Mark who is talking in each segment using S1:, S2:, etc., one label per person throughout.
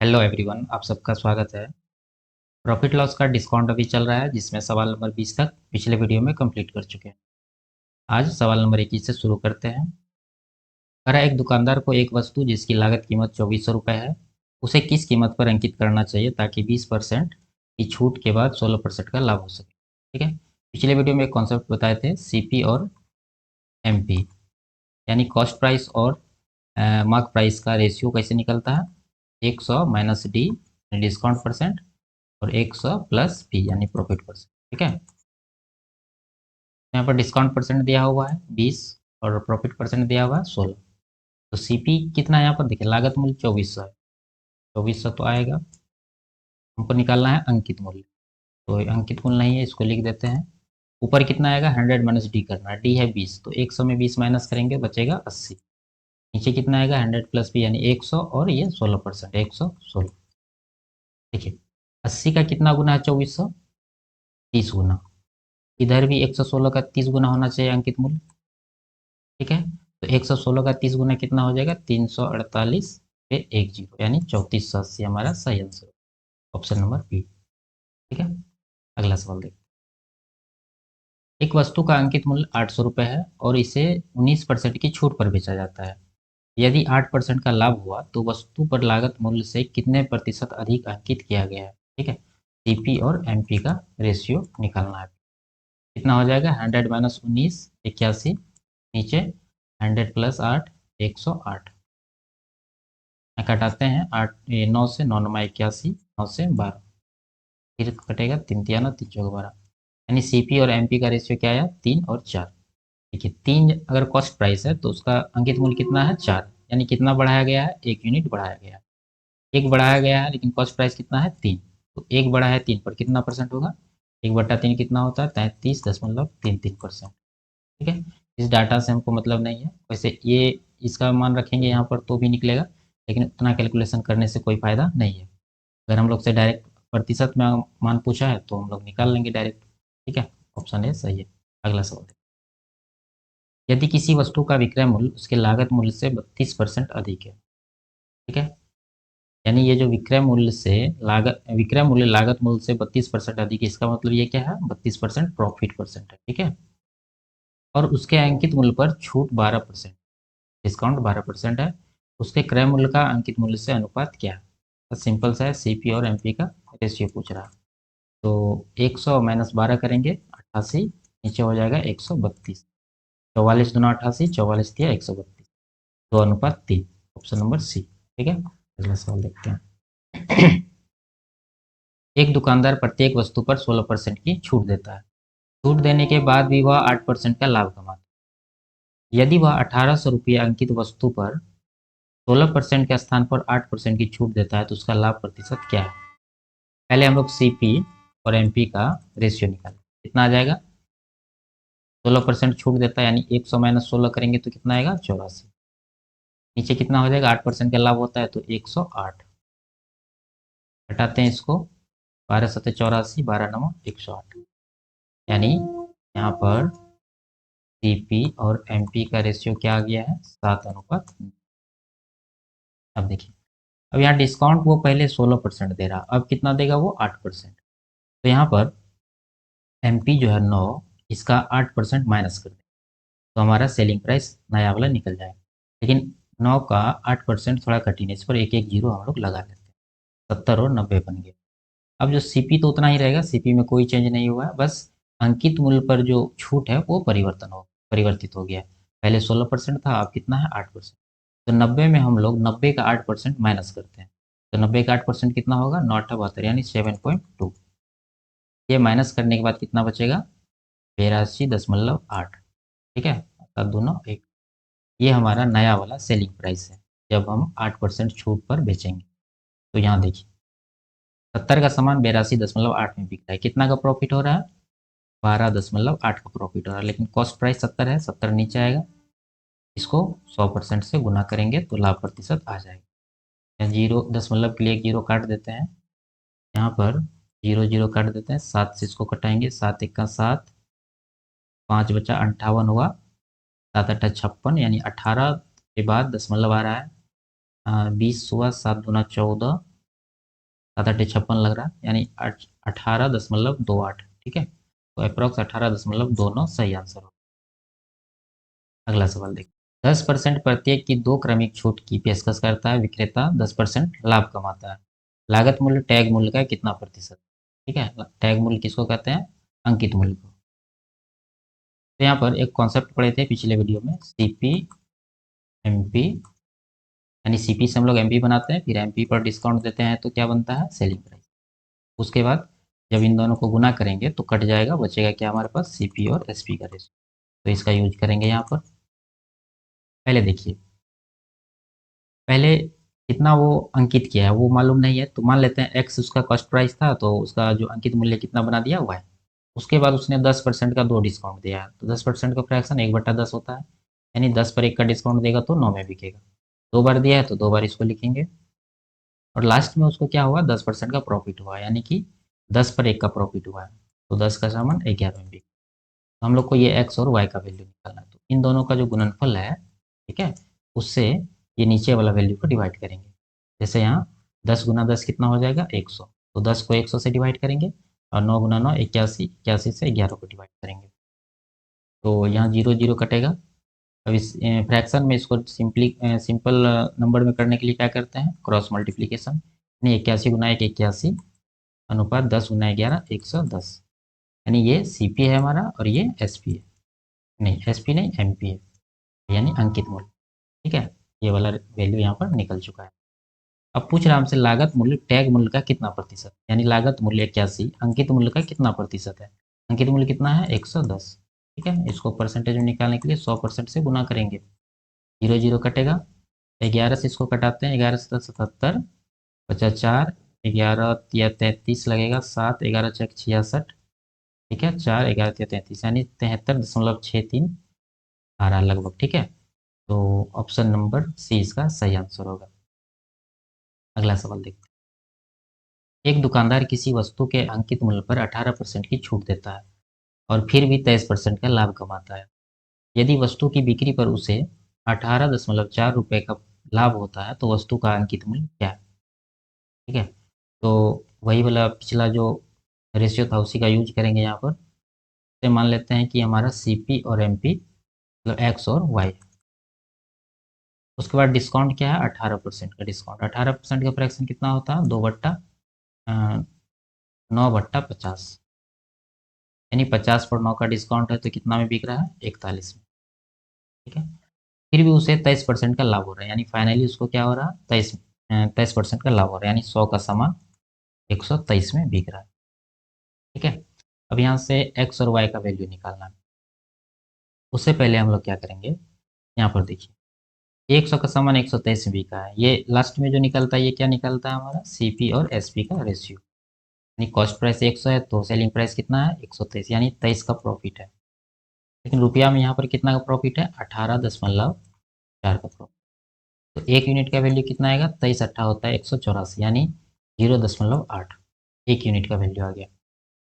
S1: Hello everyone, आप सबका स्वागत है। प्रॉफिट लॉस का डिस्काउंट अभी चल रहा है, जिसमें सवाल नंबर 20 तक पिछले वीडियो में कंप्लीट कर चुके हैं। आज सवाल नंबर 21 से शुरू करते हैं। करा एक दुकानदार को एक वस्तु जिसकी लागत कीमत 2400 रुपये है, उसे किस कीमत पर अंकित करना चाहिए ताकि 20% की छूट के बाद 16% का लाभ हो सके। ठीक है। पिछले वीडियो में एक कॉन्सेप्ट बताए थे, सीपी और एमपी, यानी कॉस्ट प्राइस और मार्क प्राइस का रेशियो कैसे निकलता है। 100 माइनस डी डिस्काउंट परसेंट, और 100 प्लस पी यानी प्रॉफिट परसेंट। ठीक है। यहाँ पर डिस्काउंट परसेंट दिया हुआ है 20 और प्रॉफिट परसेंट दिया हुआ है 16। तो सीपी कितना है यहाँ पर देखिए, लागत मूल्य 2400 है। 2400 तो आएगा, हमको निकालना है अंकित मूल्य। तो अंकित मूल्य नहीं है, इसको लिख देते हैं। ऊपर कितना आएगा, 100 माइनस डी करना है। डी है 20, तो 100 में 20 माइनस करेंगे, बचेगा 80। नीचे कितना आएगा, 100 प्लस पी यानी 100, और ये 16%, 116। देखिए 80 का कितना गुना है, 2400, 30 गुना। इधर भी 116 का 30 गुना होना चाहिए अंकित मूल्य। ठीक है। तो 116 का 30 गुना कितना हो जाएगा, 348 पे 10, यानी 3480 हमारा सही आंसर, ऑप्शन नंबर बी। ठीक है। अगला सवाल देखते हैं। एक वस्तु का अंकित मूल्य 800 रुपये है और इसे 19% की छूट पर बेचा जाता है। यदि 8% का लाभ हुआ तो वस्तु पर लागत मूल्य से कितने प्रतिशत अधिक अंकित किया गया है। ठीक है। सीपी और एमपी का रेशियो निकालना है। कितना हो जाएगा, 100 माइनस 19 81, नीचे 100 प्लस 8 108। घटाते हैं, 8 9 से 9 9 81, 9 से 12, फिर कटेगा 3 तिया 9 3 चौक 12, यानी सीपी और एमपी का रेशियो क्या आया, 3 और 4। देखिए 3 अगर कॉस्ट प्राइस है तो उसका अंकित मूल्य कितना है, 4, यानी कितना बढ़ाया गया है, 1 यूनिट बढ़ाया गया है। एक बढ़ाया गया है लेकिन कॉस्ट प्राइस कितना है, 3। तो एक बढ़ा है 3 पर, कितना परसेंट होगा, 1/3 कितना होता है, 33.33%। ठीक है। इस डाटा से हमको मतलब नहीं है, वैसे ये इसका मान रखेंगे यहाँ पर तो भी निकलेगा, लेकिन उतना कैलकुलेशन करने से कोई फ़ायदा नहीं है। अगर हम लोग से डायरेक्ट प्रतिशत में मान पूछा है तो हम लोग निकाल लेंगे डायरेक्ट। ठीक है। ऑप्शन ए सही है। अगला सवाल देखते हैं। यदि किसी वस्तु का विक्रय मूल्य उसके लागत मूल्य से 32% अधिक है। ठीक है। यानी ये जो विक्रय मूल्य लागत मूल्य से 32% अधिक है, इसका मतलब ये क्या है, 32% प्रॉफिट परसेंट है। ठीक है। और उसके अंकित मूल्य पर छूट 12%, डिस्काउंट 12% है। उसके क्रय मूल्य का अंकित मूल्य से अनुपात क्या है। तो सिंपल सा है, सीपी और एमपी का रेशियो पूछ रहा है। तो 100 माइनस 12 करेंगे, 88, नीचे हो जाएगा 132। 44 दूना 88, 44 दिया 132, 2:3, ऑप्शन नंबर सी। ठीक है। अगला सवाल देखते हैं। एक दुकानदार प्रत्येक वस्तु पर 16% की छूट देता है। छूट देने के बाद भी वह 8% का लाभ कमाता है। यदि वह 1800 रुपये अंकित वस्तु पर 16% के स्थान पर 8% की छूट देता है तो उसका लाभ प्रतिशत क्या है। पहले हम लोग सीपी और एमपी का रेशियो निकालें, कितना आ जाएगा, 16% छूट देता है यानी 100 माइनस 16 करेंगे तो कितना आएगा, 84। नीचे कितना हो जाएगा, 8% का लाभ होता है तो 108। हटाते हैं इसको, 12 सत्ते 84, 12 नौ 108, यानी यहाँ पर सीपी और एमपी का रेशियो क्या आ गया है, 7:। अब देखिए, अब यहाँ डिस्काउंट वो पहले 16% दे रहा, अब कितना देगा वो, 8%। तो यहाँ पर एमपी जो है 9, इसका 8% माइनस कर दें तो हमारा सेलिंग प्राइस नया वाला निकल जाएगा। लेकिन 9 का 8% थोड़ा कठिन है, इस पर एक एक जीरो हम लोग लगा लेते हैं, 70 और 90 बन गया। अब जो सीपी तो उतना ही रहेगा, सीपी में कोई चेंज नहीं हुआ है, बस अंकित मूल्य पर जो छूट है वो परिवर्तित हो गया है। पहले 16% था, अब कितना है, 8%। तो 90 में हम लोग 90 का 8% माइनस करते हैं, तो 90 का 8% कितना होगा, 9/72 यानी 7.2। ये माइनस करने के बाद कितना बचेगा, 82.8। ठीक है, 7 दूना 1। ये हमारा नया वाला सेलिंग प्राइस है जब हम 8% छूट पर बेचेंगे। तो यहाँ देखिए, 70 का सामान 82.8 में बिक रहा है, कितना का प्रॉफिट हो रहा है, 12.8 का प्रॉफिट हो रहा है। लेकिन कॉस्ट प्राइस 70 है, 70 नीचे आएगा, इसको 100% से गुना करेंगे तो लाभ प्रतिशत आ जाएगा। या जीरो दशमलव के लिए एक जीरो काट देते हैं, यहाँ पर जीरो जीरो काट देते हैं, 7 से इसको कटाएंगे, 7 एक का 7, 5 बचा 58 हुआ, 7 अट्ठा 56, यानी 18 के बाद दशमलव आ रहा है, 20 हुआ, 7 दूना 14, 7 8 56 लग रहा है, यानी 18.28। ठीक है, तो अप्रॉक्स 18.29 सही आंसर हो। अगला सवाल देखिए, 10% प्रत्येक की दो क्रमिक छूट की पेशकश करता है विक्रेता, 10% लाभ कमाता है। लागत मूल्य टैग मूल्य का कितना प्रतिशत? ठीक है, टैग मूल्य किसको कहते हैं? अंकित मूल्य को। तो यहाँ पर एक कॉन्सेप्ट पढ़े थे पिछले वीडियो में, सीपी एमपी, यानी सीपी से हम लोग एमपी बनाते हैं, फिर एमपी पर डिस्काउंट देते हैं तो क्या बनता है? Selling price. उसके बाद जब इन दोनों को गुना करेंगे तो कट जाएगा, बचेगा क्या हमारे पास? सीपी और एसपी का रेशियो। तो इसका यूज करेंगे यहाँ पर। पहले देखिए, पहले कितना वो अंकित किया है वो मालूम नहीं है, तो मान लेते हैं एक्स उसका कॉस्ट प्राइस था, तो उसका जो अंकित मूल्य कितना बना दिया? वाई। उसके बाद उसने 10% का दो डिस्काउंट दिया है, तो 10% का फ्रैक्शन 1/10 होता है, यानी 10 पर 1 का डिस्काउंट देगा तो 9 में बिकेगा। दो बार दिया है तो दो बार इसको लिखेंगे, और लास्ट में उसको क्या हुआ? 10% का प्रॉफिट हुआ, यानी कि 10 पर 1 का प्रॉफिट हुआ है, तो 10 का सामान 11 में बिका। तो हम लोग को ये एक्स और वाई का वैल्यू निकालना है, तो इन दोनों का जो गुणनफल है, ठीक है, उससे ये नीचे वाला वैल्यू को डिवाइड करेंगे। जैसे यहाँ 10 × 10 कितना हो जाएगा? 100, तो 10 को 100 से डिवाइड करेंगे, और 9 × 9 81, 81 से 11 को डिवाइड करेंगे, तो यहाँ जीरो जीरो कटेगा। अब इस फ्रैक्शन में इसको सिंपल नंबर में करने के लिए क्या करते हैं? क्रॉस मल्टीप्लीकेशन, यानी 81 × 1 81 अनुपात 10 × 11 110, यानी ये सी पी है हमारा और ये एस पी है, नहीं एस पी नहीं एम पी है, यानी अंकित मूल्य। ठीक है, ये वाला वैल्यू यहाँ पर निकल चुका है। अब पूछ रहा है हमसे लागत मूल्य टैग मूल्य का कितना प्रतिशत, यानी लागत मूल्य 81, अंकित मूल्य का कितना प्रतिशत है? अंकित मूल्य कितना है? 110। ठीक है, इसको परसेंटेज में निकालने के लिए 100% से गुना करेंगे, जीरो जीरो कटेगा, 11 से इसको कटाते हैं, 11 से 77, 54, 11 या 33 लगेगा, 7 11 चक 66, ठीक है, 4 11 या 33, यानी 73.63 आ रहा है लगभग। ठीक है, तो ऑप्शन नंबर सी इसका सही आंसर होगा। अगला सवाल देखते हैं, एक दुकानदार किसी वस्तु के अंकित मूल्य पर 18% की छूट देता है और फिर भी 23% का लाभ कमाता है। यदि वस्तु की बिक्री पर उसे 18.4 रुपये का लाभ होता है तो वस्तु का अंकित मूल्य क्या है? ठीक है, तो वही वाला पिछला जो रेशियो था उसी का यूज करेंगे यहाँ पर। तो मान लेते हैं कि हमारा सी पी और एम पी मतलब एक्स और वाई। उसके बाद डिस्काउंट क्या है? 18% का डिस्काउंट। 18% का फ्रैक्शन कितना होता है? 9/50, यानी 50 पर 9 का डिस्काउंट है तो कितना में बिक रहा है? 41 में। ठीक है, फिर भी उसे 23% का लाभ हो रहा है, यानी फाइनली उसको क्या हो रहा है? 23% का लाभ हो रहा है, यानी 100 का सामान 123 में बिक रहा है। ठीक है, अब यहाँ से एक्स और वाई का वैल्यू निकालना है। उससे पहले हम लोग क्या करेंगे, यहाँ पर देखिए 100 का सामान 123 में बिका है, ये लास्ट में जो निकलता है ये क्या निकलता है? हमारा सीपी और एसपी का रेशियो, यानी कॉस्ट प्राइस 100 है तो सेलिंग प्राइस कितना है? 123, यानी 23 का प्रॉफिट है। लेकिन रुपया में यहाँ पर कितना का प्रॉफिट है? 18.4 का प्रॉफिट। तो एक यूनिट का वैल्यू कितना आएगा? 23 अट्ठा होता है 184, यानी 0.8 एक यूनिट का वैल्यू आ गया।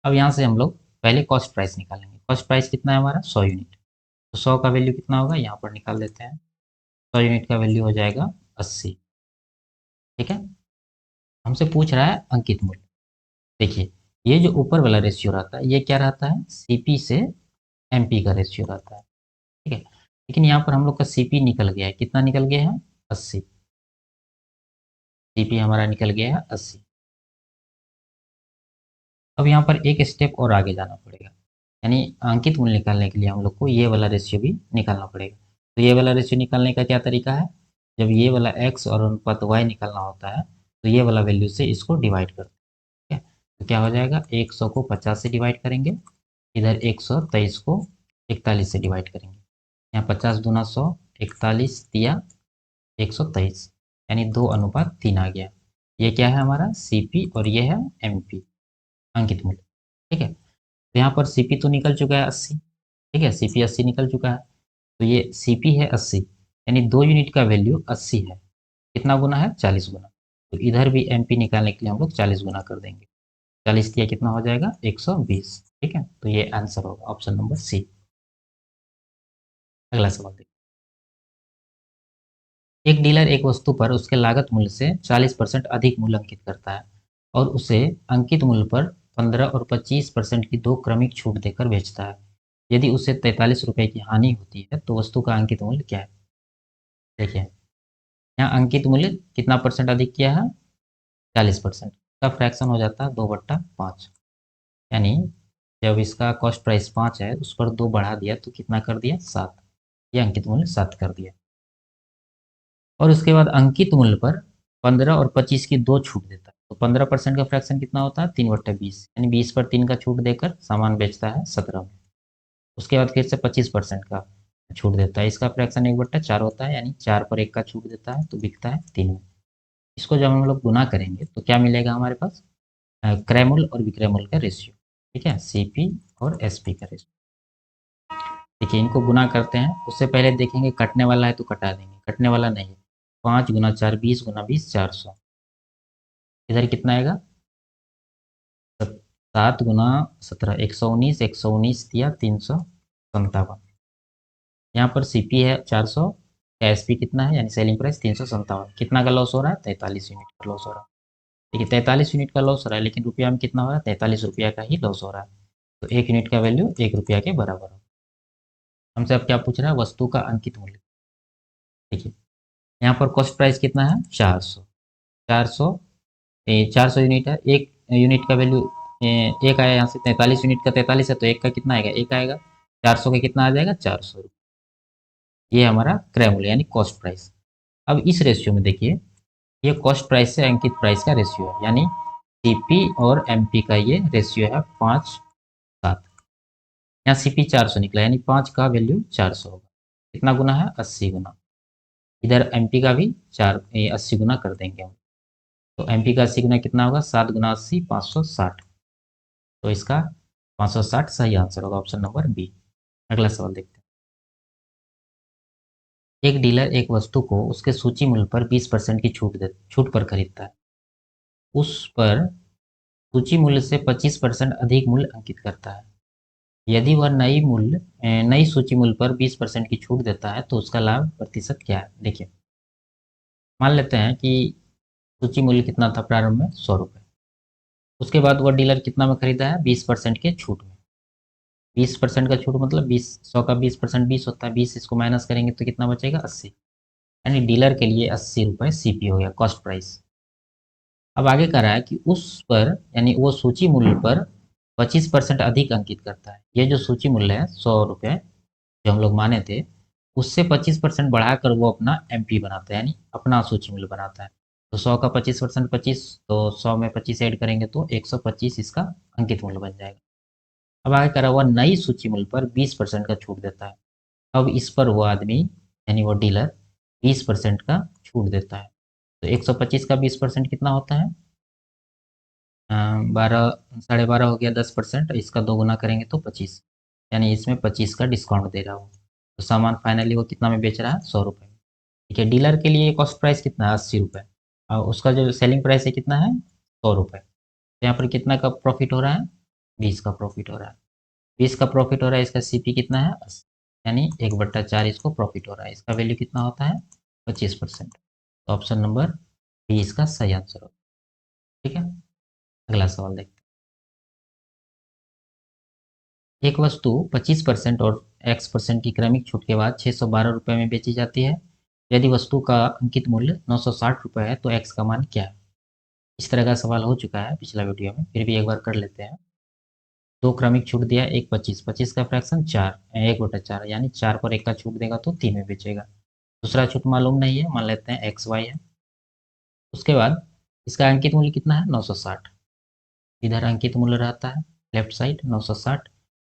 S1: अब यहाँ से हम लोग पहले कॉस्ट प्राइस निकालेंगे। कॉस्ट प्राइस कितना है हमारा? 100 यूनिट, तो 100 का वैल्यू कितना होगा? यहाँ पर निकाल देते हैं, 100 यूनिट का वैल्यू हो जाएगा 80। ठीक है, हमसे पूछ रहा है अंकित मूल्य। देखिए, ये जो ऊपर वाला रेशियो रहता है ये क्या रहता है? सीपी से एमपी का रेशियो रहता है। ठीक है, लेकिन यहाँ पर हम लोग का सीपी निकल गया है, कितना निकल गया है? 80। सीपी हमारा निकल गया है 80। अब यहाँ पर एक स्टेप और आगे जाना पड़ेगा, यानी अंकित मूल्य निकालने के लिए हम लोग को ये वाला रेशियो भी निकालना पड़ेगा। तो ये वाला रेशियो निकालने का क्या तरीका है? जब ये वाला एक्स और अनुपात वाई निकालना होता है तो ये वाला वैल्यू से इसको डिवाइड करते हैं। ठीक है, तो क्या हो जाएगा? 100 को 50 से डिवाइड करेंगे, इधर 123 को 41 से डिवाइड करेंगे, यहाँ 50 दूना 100, 41 तिया 123, यानी 2:3 आ गया। ये क्या है हमारा? सीपी और ये है एमपी, अंकित मूल्य। ठीक है, तो यहाँ पर सीपी तो निकल चुका है 80। ठीक है, सीपी 80 निकल चुका है, तो ये सीपी है 80, यानी 2 यूनिट का वैल्यू 80 है। कितना गुना है? 40 गुना। तो इधर भी एमपी निकालने के लिए हम लोग 40 गुना कर देंगे, 40 दिया कितना हो जाएगा? 120। ठीक है, तो ये आंसर होगा ऑप्शन नंबर सी। अगला सवाल देखिए, एक डीलर एक वस्तु पर उसके लागत मूल्य से 40% अधिक मूल्य अंकित करता है। और उसे अंकित मूल्य पर 15 और 25% की दो क्रमिक छूट देकर बेचता है। यदि उसे 43 रुपये की हानि होती है तो वस्तु का अंकित मूल्य क्या है? देखिए, यहाँ अंकित मूल्य कितना परसेंट अधिक किया है? 40%। का फ्रैक्शन हो जाता है 2/5। यानी जब इसका कॉस्ट प्राइस 5 है, उस पर 2 बढ़ा दिया तो कितना कर दिया? 7। ये अंकित मूल्य 7 कर दिया। और उसके बाद अंकित मूल्य पर 15 और 25 की दो छूट देता है। तो 15% का फ्रैक्शन कितना होता है? 3/20। यानी 20 पर 3 का छूट देकर सामान बेचता है 17 में। उसके बाद फिर से 25% का छूट देता है। इसका फ्रैक्शन 1/4 होता है, यानी 4 पर 1 का छूट देता है तो बिकता है 3 में। इसको जब हम लोग गुना करेंगे तो क्या मिलेगा हमारे पास? क्रय मूल्य और विक्रय मूल्य का रेशियो। ठीक है, सीपी और एसपी का रेशियो। देखिए, इनको गुना करते हैं, उससे पहले देखेंगे कटने वाला है तो कटा देंगे, कटने वाला नहीं है। 5 गुना 4 20 गुना 20 400। इधर कितना आएगा? 7 गुना 17 119 119 दिया 357। यहाँ पर सीपी है 400, एसपी कितना है यानी सेलिंग प्राइस 357। कितना का लॉस हो रहा है? 43 यूनिट का लॉस हो रहा है। देखिए, 43 यूनिट का लॉस हो रहा है, लेकिन रुपया में कितना हो रहा है? 43 रुपया का ही लॉस हो रहा है। तो 1 यूनिट का वैल्यू 1 रुपया के बराबर है। हमसे अब क्या पूछ रहा है? वस्तु का अंकित मूल्य। देखिए, यहाँ पर कॉस्ट प्राइस कितना है? 400। 400 400 यूनिट है, एक यूनिट का वैल्यू एक आया। यहाँ से 43 यूनिट का 43 है तो एक का कितना आएगा? एक आएगा। 400 का कितना आ जाएगा? 400। ये हमारा क्रय मूल्य यानी कॉस्ट प्राइस। अब इस रेशियो में देखिए, ये कॉस्ट प्राइस से अंकित प्राइस का रेशियो है, यानी सीपी और एमपी का ये रेशियो है 5:7। यहाँ सीपी 400 निकला, यानी 5 का वैल्यू 400 होगा। कितना गुना है? 80 गुना। इधर एमपी का भी 80 गुना कर देंगे हम। तो एमपी का 80 गुना कितना होगा? 7 गुना 80 560। तो इसका 560 सही आंसर होगा, ऑप्शन नंबर बी। अगला सवाल देखते हैं। एक डीलर एक वस्तु को उसके सूची मूल्य पर 20% की छूट पर खरीदता है। उस पर सूची मूल्य से 25% अधिक मूल्य अंकित करता है। यदि वह नई सूची मूल्य पर 20% की छूट देता है तो उसका लाभ प्रतिशत क्या है? देखिए, मान लेते हैं कि सूची मूल्य कितना था प्रारंभ में? 100 रुपये। उसके बाद वह डीलर कितना में खरीदा है? 20% के छूट में। 20% का छूट मतलब 100 का 20% 20 होता है। 20 इसको माइनस करेंगे तो कितना बचेगा? 80। यानी डीलर के लिए 80 रुपये सीपी हो गया, कॉस्ट प्राइस। अब आगे कह रहा है कि उस पर यानी वो सूची मूल्य पर 25% अधिक अंकित करता है। ये जो सूची मूल्य है 100 रुपये जो हम लोग माने थे, उससे 25% बढ़ाकर वो अपना एमपी बनाता है, यानी अपना सूची मूल्य बनाता है। तो 100 का 25% 25, तो 100 में 25 ऐड करेंगे तो 125 इसका अंकित मूल्य बन जाएगा। अब आगे करा हुआ नई सूची मूल्य पर 20% का छूट देता है। अब इस पर वो आदमी यानी वो डीलर 20% का छूट देता है। तो 125 का 20% कितना होता है? 12 12.5 हो गया। 10% इसका दो गुना करेंगे तो 25, यानी इसमें 25 का डिस्काउंट दे रहा हूँ। तो सामान फाइनली वो कितना में बेच रहा है? 100 रुपये में। ठीक है, डीलर के लिए कॉस्ट प्राइस कितना है? 80 रुपये। और उसका जो सेलिंग प्राइस है कितना है? 100 रुपये। तो यहाँ पर कितना का प्रॉफिट हो रहा है? 20 का प्रॉफिट हो रहा है। 20 का प्रॉफिट हो रहा है, इसका सीपी कितना है? 80। यानी 1/4 इसको प्रॉफिट हो रहा है। इसका वैल्यू कितना होता है? 25%। तो ऑप्शन नंबर बी इसका सही आंसर होगा। ठीक है, अगला सवाल देखते हैं। एक वस्तु 25% और x% की क्रमिक छूट के बाद 612 रुपये में बेची जाती है। यदि वस्तु का अंकित मूल्य 960 रुपये है तो x का मान क्या है? इस तरह का सवाल हो चुका है पिछला वीडियो में, फिर भी एक बार कर लेते हैं। दो क्रमिक छूट दिया, एक 25, 25 का फ्रैक्शन 4, 1/4, यानी 4 पर 1 का छूट देगा तो 3 में बेचेगा। दूसरा छूट मालूम नहीं है, मान लेते हैं एक्स वाई है। उसके बाद इसका अंकित मूल्य कितना है? 960। इधर अंकित मूल्य रहता है लेफ्ट साइड 960,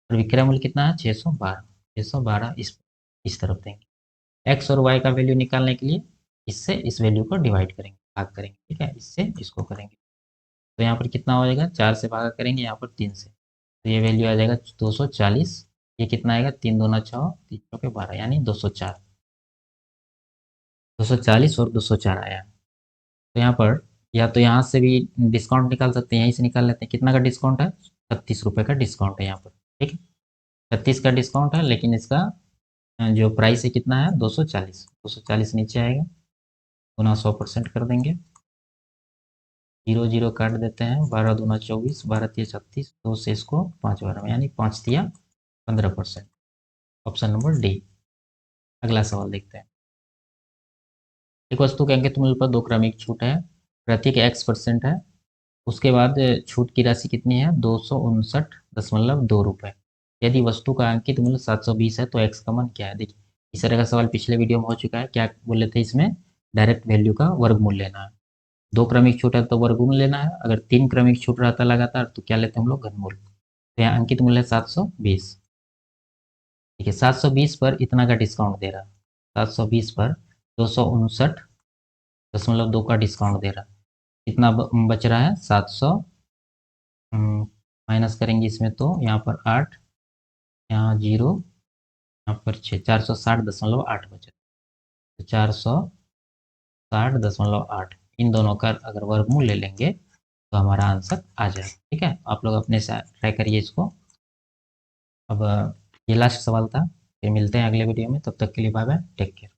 S1: और विक्रय मूल्य कितना है? 612। 612 इस तरफ देंगे। एक्स और वाई का वैल्यू निकालने के लिए इससे इस वैल्यू को डिवाइड करेंगे, भाग करेंगे। ठीक है, इससे इसको करेंगे तो यहाँ पर कितना हो जाएगा? 4 से भागा करेंगे, यहाँ पर 3 से, तो ये वैल्यू आ जाएगा 240। ये कितना आएगा? 3 दूना 6, 3 चौके 12, यानी 204। 240 और 204 आया। तो यहाँ पर या तो यहाँ से भी डिस्काउंट निकाल सकते हैं, यहीं से निकाल लेते हैं। कितना का डिस्काउंट है? 36 रुपये का डिस्काउंट है यहाँ पर। ठीक है, 36 का डिस्काउंट है, लेकिन इसका जो प्राइस है कितना है? 240। 240 नीचे आएगा, गुना 100% कर देंगे। जीरो जीरो काट देते हैं, 12 दूना 24, 12 तिया 36, 2 से इसको 5 बार में, यानी 5 तिया 15%। Option number D. अगला सवाल देखते हैं। एक वस्तु के अंकित मूल्य पर 2 क्रमिक छूट है, प्रति के x% है, उसके बाद छूट की राशि कितनी है, 259.2 रुपये। यदि वस्तु का अंकित मूल्य 720 है तो x का मान क्या है। देखिए इस तरह का सवाल पिछले वीडियो में हो चुका है। क्या बोले थे इसमें, डायरेक्ट वैल्यू का वर्गमूल लेना है। 2 क्रमिक छूट है तो वर्गमूल लेना है, अगर 3 क्रमिक छूट रहा था लगातार तो क्या लेते हैं हम लोग, घनमूल। तो यहाँ अंकित मूल्य है 720। ठीक है, 720 पर इतना का डिस्काउंट दे रहा है, 720 पर 259.2 का डिस्काउंट दे रहा है। कितना बच रहा है, 700, माइनस करेंगे इसमें तो यहाँ पर 8, यहाँ 0, यहाँ पर 6, 460.8 बच रहा है। 460.8, इन दोनों का अगर वर्गमूल ले लेंगे तो हमारा आंसर आ जाएगा। ठीक है, आप लोग अपने से ट्राई करिए इसको। अब ये लास्ट सवाल था, फिर मिलते हैं अगले वीडियो में, तब तक के लिए बाय बाय, टेक केयर।